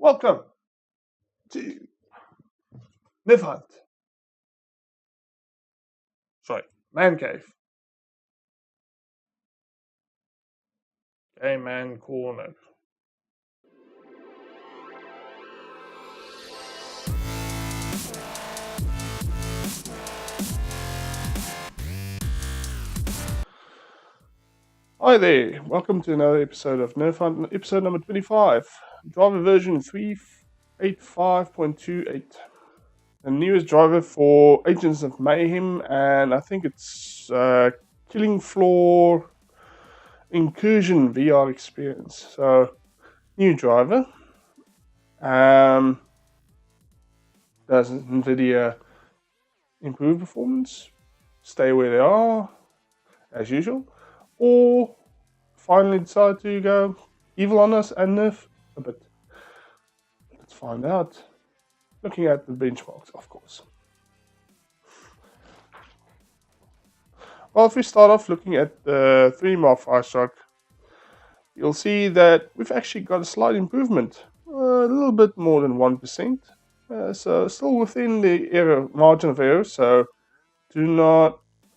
Welcome to Nerf Hunt. Sorry, Man Cave. Game Man Corner. Hi there, welcome to another episode of Nerf Hunt, episode number 25, driver version 385.28. The newest driver for Agents of Mayhem, and I think it's Killing Floor Incursion VR experience. So, new driver. Does Nvidia improve performance? Stay where they are, as usual? Or finally decide to go evil on us and nerf a bit? Let's find out. Looking at the benchmarks, of course. Well, if we start off looking at the 3 Mark 5 strike, you'll see that we've actually got a slight improvement, a little bit more than 1%. So still within the margin of error. So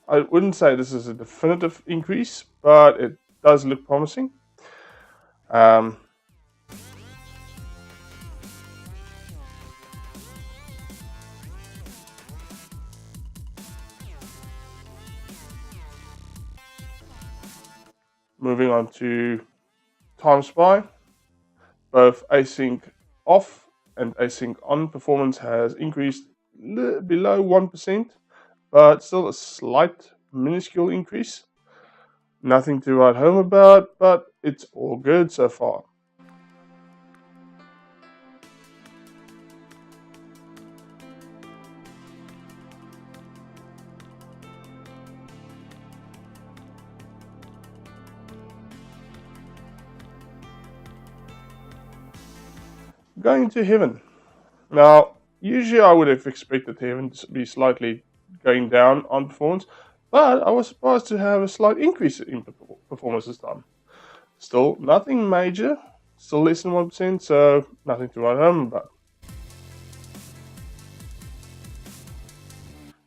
I wouldn't say this is a definitive increase, but it does look promising. Moving on to time spy, both async off and async on performance has increased below 1%, but still a slight, minuscule increase. Nothing to write home about, but it's all good so far. Going to heaven. Now, usually I would have expected heaven to be slightly going down on performance, but I was surprised to have a slight increase in performance this time. Still, nothing major, still less than 1%, so nothing to write home about.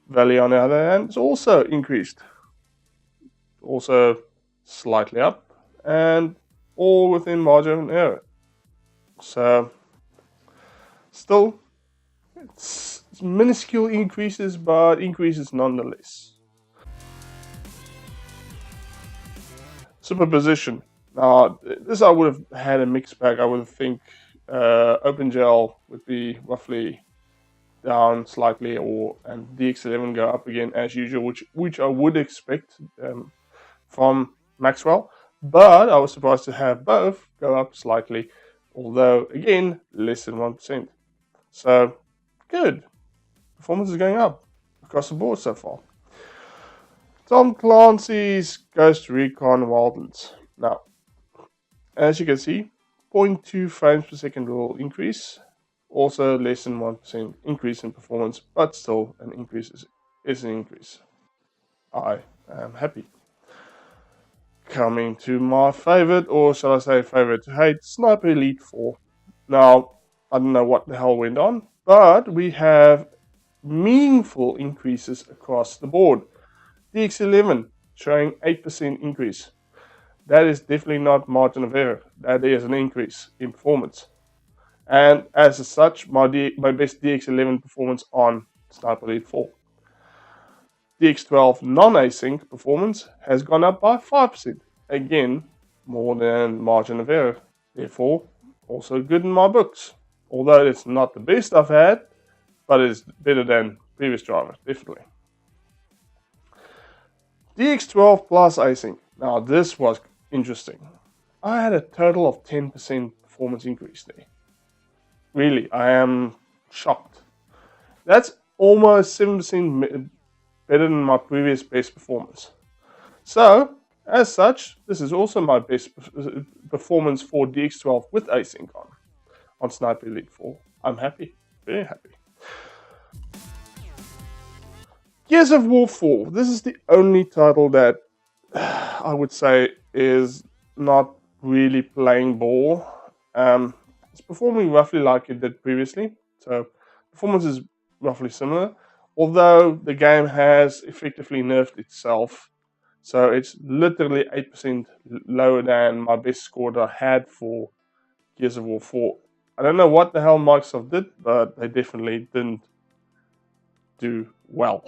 Valley, on the other hand, is also increased. Also slightly up, and all within margin of error. So, still, it's minuscule increases, but increases nonetheless. Superposition. Now, this I would have had a mixed bag. I would think OpenGL would be roughly down slightly, and DX11 go up again as usual, which I would expect from Maxwell. But I was surprised to have both go up slightly, although again less than 1%. So good. Performance is going up across the board so far. Tom Clancy's Ghost Recon Wildlands. Now, as you can see, 0.2 frames per second rule increase, also less than 1% increase in performance, but still an increase is an increase. I am happy. Coming to my favorite, or shall I say favorite to hate, Sniper Elite 4. Now, I don't know what the hell went on, but we have meaningful increases across the board. DX11 showing 8% increase. That is definitely not margin of error. That is an increase in performance. And as such, my best DX11 performance on Sniper Elite 4. DX12 non-async performance has gone up by 5%. Again, more than margin of error. Therefore, also good in my books. Although it's not the best I've had, but it's better than previous drivers, definitely. DX12 plus async. Now this was interesting. I had a total of 10% performance increase there. Really, I am shocked. That's almost 7% better than my previous best performance. So, as such, this is also my best performance for DX12 with async on Sniper Elite 4. I'm happy, very happy. Gears of War 4. This is the only title that I would say is not really playing ball. It's it's performing roughly like it did previously. So performance is roughly similar, although the game has effectively nerfed itself. So it's literally 8% lower than my best score that I had for Gears of War 4. I don't know what the hell Microsoft did, but they definitely didn't do well.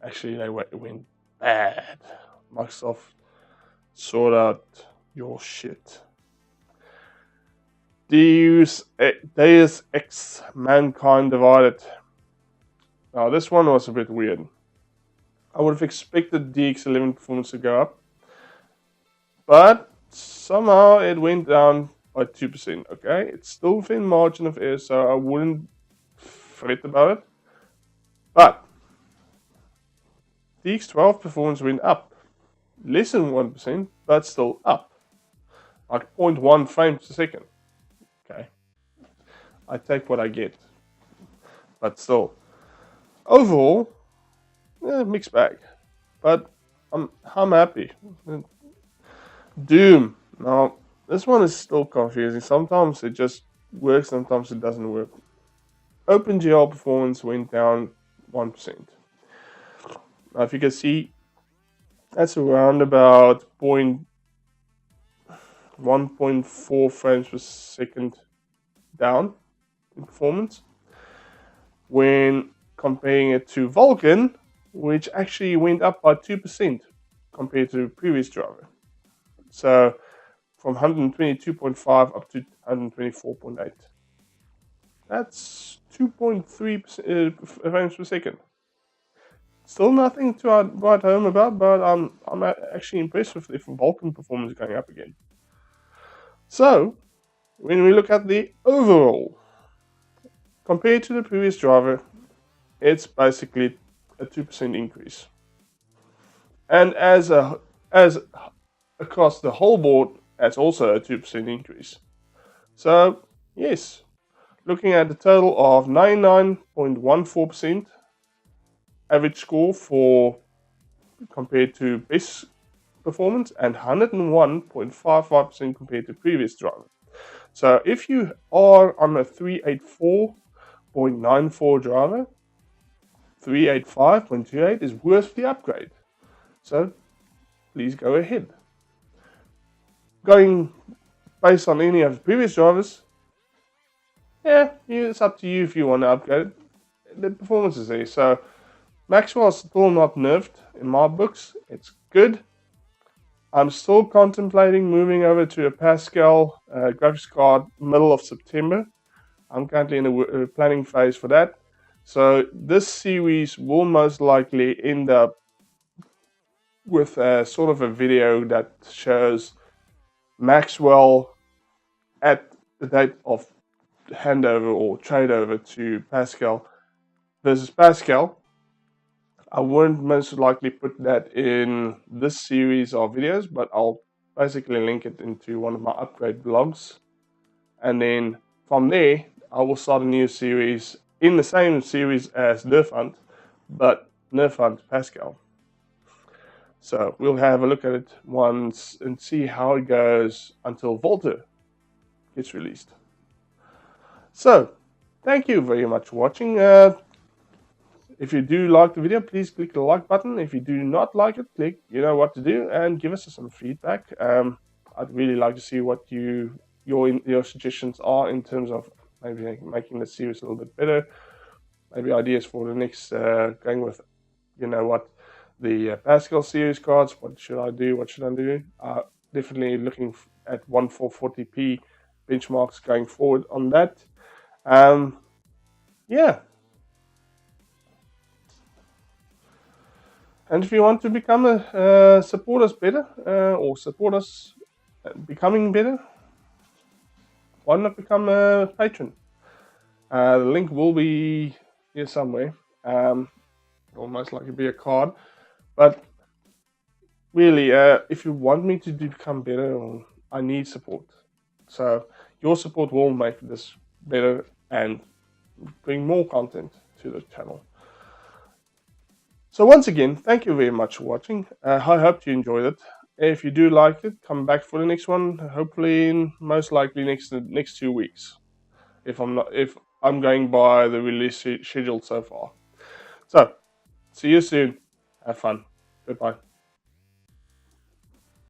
Actually, they went bad. Microsoft, sort out your shit. Deus Ex Mankind Divided. Now, this one was a bit weird. I would have expected DX11 performance to go up, but somehow it went down by 2%. Okay, it's still within margin of error, so I wouldn't fret about it. But DX12 performance went up, less than 1%, but still up, like 0.1 frames per second. Okay, I take what I get, but still, overall, mixed bag. But I'm happy. Doom. Now, this one is still confusing. Sometimes it just works, sometimes it doesn't work. OpenGL performance went down 1%. Now, if you can see, that's around about 1.4 frames per second down in performance when comparing it to Vulkan, which actually went up by 2% compared to the previous driver. So from 122.5 up to 124.8. That's 2.3 frames per second. Still nothing to write home about, but I'm actually impressed with the Vulkan performance going up again. So, when we look at the overall, compared to the previous driver, it's basically a 2% increase. And as across the whole board, that's also a 2% increase. So, yes, looking at the total of 99.14% average score for compared to best performance and 101.55% compared to previous driver. So if you are on a 384.94 driver, 385.28 is worth the upgrade. So please go ahead. Going based on any of the previous drivers, it's up to you if you want to upgrade. The performance is there. So Maxwell is still not nerfed in my books. It's good. I'm still contemplating moving over to a Pascal graphics card middle of September. I'm currently in the planning phase for that. So this series will most likely end up with sort of a video that shows Maxwell at the date of handover or trade over to Pascal versus Pascal. I won't most likely put that in this series of videos, but I'll basically link it into one of my upgrade blogs. And then from there, I will start a new series in the same series as Nerf Hunt, but Nerf Hunt Pascal. So we'll have a look at it once and see how it goes until Volta gets released. So, thank you very much for watching. If you do like the video, please click the like button. If you do not like it, click, you know what to do, and give us some feedback. I'd really like to see what your suggestions are in terms of maybe making the series a little bit better. Maybe ideas for the next going with, the Pascal series cards. What should I do? What should I do? Definitely looking at 1440p benchmarks going forward on that. And if you want to become support us better, or support us becoming better, why not become a patron? The link will be here somewhere. It'll most likely be a card. But really, if you want me to become better, I need support. So your support will make this better and bring more content to the channel. So once again, thank you very much for watching. I hope you enjoyed it. If you do like it, come back for the next one. Hopefully, most likely next 2 weeks. If I'm going by the release schedule so far. So, see you soon. Have fun. Goodbye.